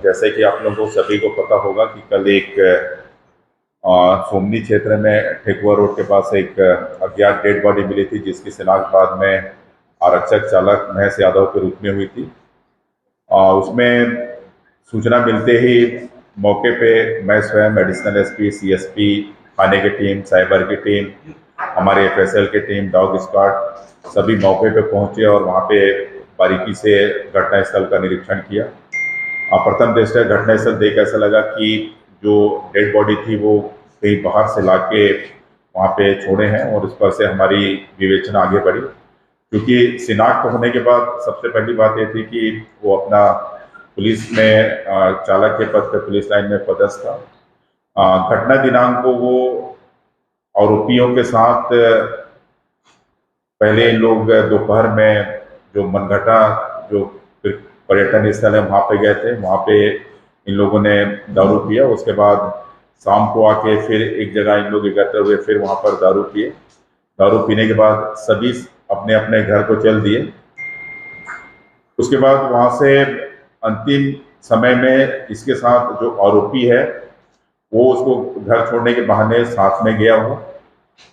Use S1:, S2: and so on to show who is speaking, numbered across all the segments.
S1: जैसे कि आप लोगों को सभी को पता होगा कि कल एक सोमनी क्षेत्र में ठेकुआ रोड के पास एक अज्ञात डेड बॉडी मिली थी, जिसकी शिनाख्त बाद में आरक्षक चालक महेश यादव के रूप में हुई थी। उसमें सूचना मिलते ही मौके पे मैं स्वयं एडिशनल एसपी, सीएसपी, थाने की टीम, साइबर की टीम, हमारे एफएसएल की टीम, डॉग स्क्वाड सभी मौके पे पहुंचे और वहां पे बारीकी से घटनास्थल का निरीक्षण किया। प्रथम दृष्टया घटनास्थल देख ऐसा लगा कि जो डेड बॉडी थी वो कहीं बाहर से लाके वहाँ पे छोड़े हैं और इस पर से हमारी विवेचना आगे बढ़ी। क्योंकि शिनाख्त होने के बाद सबसे पहली बात ये थी कि वो अपना पुलिस में चालक के पद पर पुलिस लाइन में पदस्थ था। घटना दिनांक को वो आरोपियों के साथ पहले इन लोग दोपहर में जो मनघटा जो पर्यटन स्थल है वहाँ पे गए थे, वहाँ पे इन लोगों ने दारू पिया। उसके बाद शाम को आके फिर एक जगह इन लोग एकत्र हुए, फिर वहाँ पर दारू पिए। दारू पीने के बाद सभी अपने अपने घर को चल दिए। उसके बाद वहाँ से अंतिम समय में इसके साथ जो आरोपी है वो उसको घर छोड़ने के बहाने साथ में गया हो।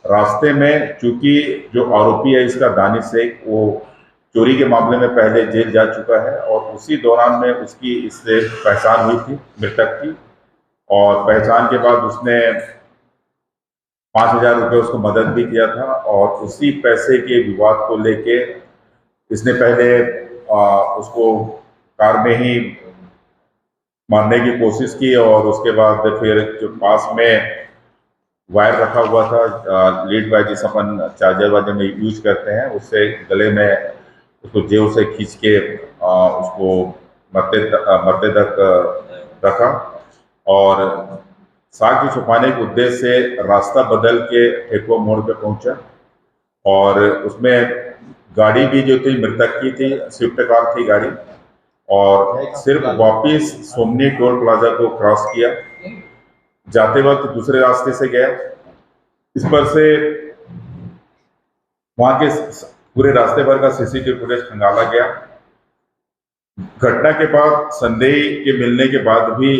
S1: रास्ते में चूंकि जो आरोपी है इसका दानिश शेख, वो चोरी के मामले में पहले जेल जा चुका है और उसी दौरान में उसकी इससे पहचान हुई थी मृतक की, और पहचान के बाद उसने 5,000 रुपये उसको मदद भी किया था। और उसी पैसे के विवाद को लेके इसने पहले उसको कार में ही मारने की कोशिश की और उसके बाद फिर जो पास में वायर रखा हुआ था, लीड वायर जिसे अपन चार्जर वार्जर में यूज करते हैं, उससे गले में उसको जेब से खींच के उसको मरते तक रखा और साक्ष्य छुपाने के उद्देश्य से रास्ता बदल के ठेकुआ मोड़ पे पहुंचा। और उसमें गाड़ी भी जो थी मृतक की थी, स्विफ्ट कार थी गाड़ी, और सिर्फ वापिस सोमनी टोल प्लाजा को क्रॉस किया। जाते वक्त दूसरे रास्ते से गया। इस पर से वहां के पूरे रास्ते भर का सीसीटीवी फुटेज खंगाला गया। घटना के बाद संदेही के मिलने के बाद भी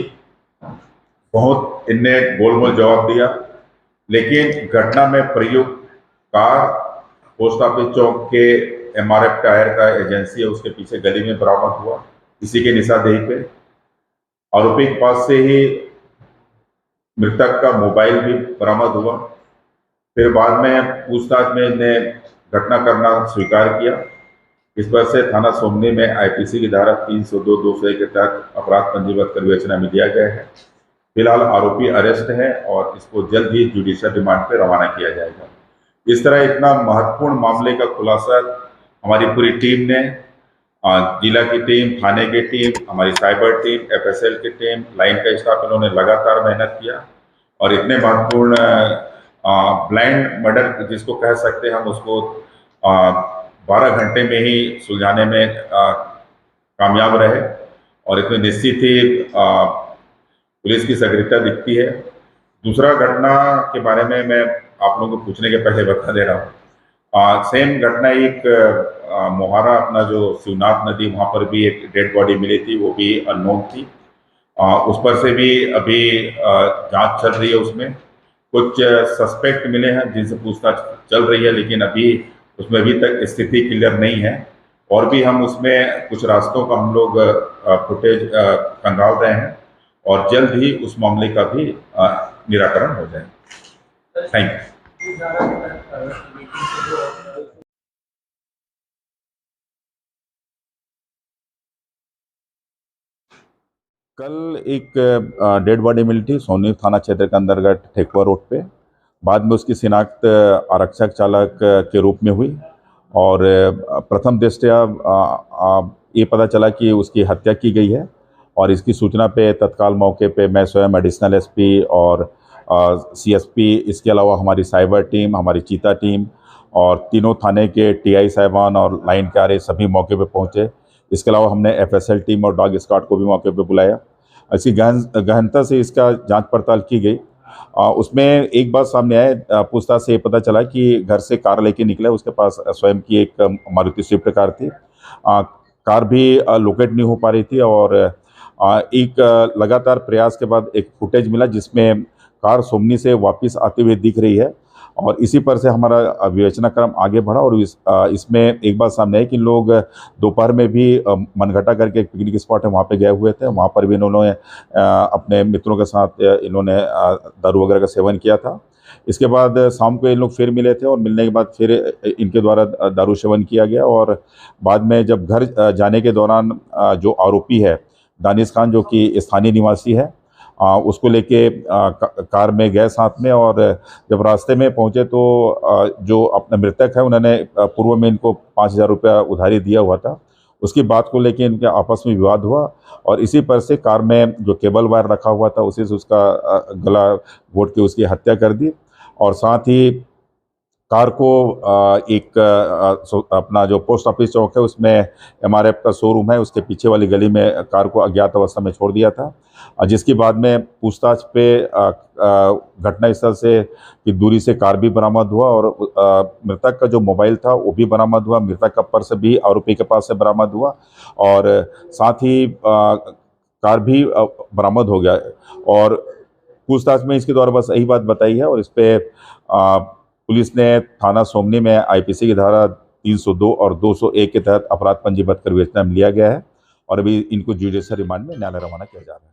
S1: बहुत इनने गोलमोल जवाब दिया, लेकिन घटना में प्रयुक्त कार पोस्ट ऑफिस चौक के एमआरएफ टायर का एजेंसी है उसके पीछे गली में बरामद हुआ। इसी के निशानदेही पे आरोपी के पास से ही मृतक का मोबाइल भी बरामद हुआ। फिर बाद में पूछताछ में इन्हें घटना करना स्वीकार किया। इस पर से थाना सोमनी में आईपीसी की धारा 302(2)(1) के तहत अपराध पंजीबद्ध कर विवेचना में दिया गया है। फिलहाल आरोपी अरेस्ट है और इसको जल्द ही जुडिशियल रिमांड पर रवाना किया जाएगा। इस तरह इतना महत्वपूर्ण मामले का खुलासा हमारी पूरी टीम ने, जिला की टीम, थाने की टीम, हमारी साइबर टीम, एफएसएल की टीम, लाइन का स्टाफ, इन्होंने लगातार मेहनत किया और इतने महत्वपूर्ण ब्लाइंड मर्डर जिसको कह सकते हैं हम, उसको 12 घंटे में ही सुलझाने में कामयाब रहे। और इसमें निश्चित ही पुलिस की सक्रियता दिखती है। दूसरा घटना के बारे में मैं आप लोगों को पूछने के पहले बता दे रहा हूँ। सेम घटना एक मोहारा अपना जो शिवनाथ नदी, वहाँ पर भी एक डेड बॉडी मिली थी, वो भी अननोन थी। उस पर से भी अभी जांच चल रही है। उसमें कुछ सस्पेक्ट मिले हैं जिनसे पूछताछ चल रही है, लेकिन अभी उसमें अभी तक स्थिति क्लियर नहीं है। और भी हम उसमें कुछ रास्तों का हम लोग फुटेज खंगाल रहे हैं और जल्द ही उस मामले का भी निराकरण हो जाए। Thank you. कल एक डेड बॉडी मिली थी सोनी थाना क्षेत्र के अंतर्गत ठेकुआ रोड पे। बाद में उसकी शिनाख्त आरक्षक चालक के रूप में हुई और प्रथम दृष्टया ये पता चला कि उसकी हत्या की गई है। और इसकी सूचना पे तत्काल मौके पे मैं स्वयं एडिशनल एसपी और सीएसपी, इसके अलावा हमारी साइबर टीम, हमारी चीता टीम और तीनों थाने के टीआई साहिबान और लाइन के आर सभी मौके पे पहुंचे। इसके अलावा हमने एफएसएल टीम और डॉग स्क्वाड को भी मौके पे बुलाया। ऐसी गहनता से इसका जांच पड़ताल की गई। उसमें एक बात सामने आए, पूछताछ से ये पता चला कि घर से कार लेके निकला, उसके पास स्वयं की एक मारुति स्विफ्ट कार थी। कार भी लोकेट नहीं हो पा रही थी और
S2: एक लगातार प्रयास के बाद एक फुटेज मिला जिसमें कार सोमनी से वापस आते हुए दिख रही है, और इसी पर से हमारा विवेचना क्रम आगे बढ़ा। और इसमें एक बात सामने आई कि लोग दोपहर में भी मनघटा करके एक पिकनिक स्पॉट है वहाँ पे गए हुए थे, वहाँ पर भी इन्होंने अपने मित्रों के साथ इन्होंने दारू वगैरह का सेवन किया था। इसके बाद शाम को ये लोग फिर मिले थे और मिलने के बाद फिर इनके द्वारा दारू सेवन किया गया, और बाद में जब घर जाने के दौरान जो आरोपी है दानिश खान, जो कि स्थानीय निवासी है, उसको लेके कार में गए साथ में। और जब रास्ते में पहुंचे तो जो अपना मृतक है उन्होंने पूर्व में इनको 5,000 रुपया उधारी दिया हुआ था, उसकी बात को लेके इनके आपस में विवाद हुआ, और इसी पर से कार में जो केबल वायर रखा हुआ था उसी से उसका गला घोट के उसकी हत्या कर दी। और साथ ही कार को अपना जो पोस्ट ऑफिस चौक है उसमें एमआरएफ का शोरूम है उसके पीछे वाली गली में कार को अज्ञात अवस्था में छोड़ दिया था, जिसके बाद में पूछताछ पे घटनास्थल से की दूरी से कार भी बरामद हुआ, और मृतक का जो मोबाइल था वो भी बरामद हुआ, मृतक का पर्स भी आरोपी के पास से बरामद हुआ, और साथ ही कार भी बरामद हो गया। और पूछताछ में इसके द्वारा बस यही बात बताई है, और इस पे पुलिस ने थाना सोमनी में आईपीसी की धारा 302 और 201 के तहत अपराध पंजीबद्ध कर विवेचना में लिया गया है, और अभी इनको जुडिशियल रिमांड में न्यायालय रवाना किया जा रहा है।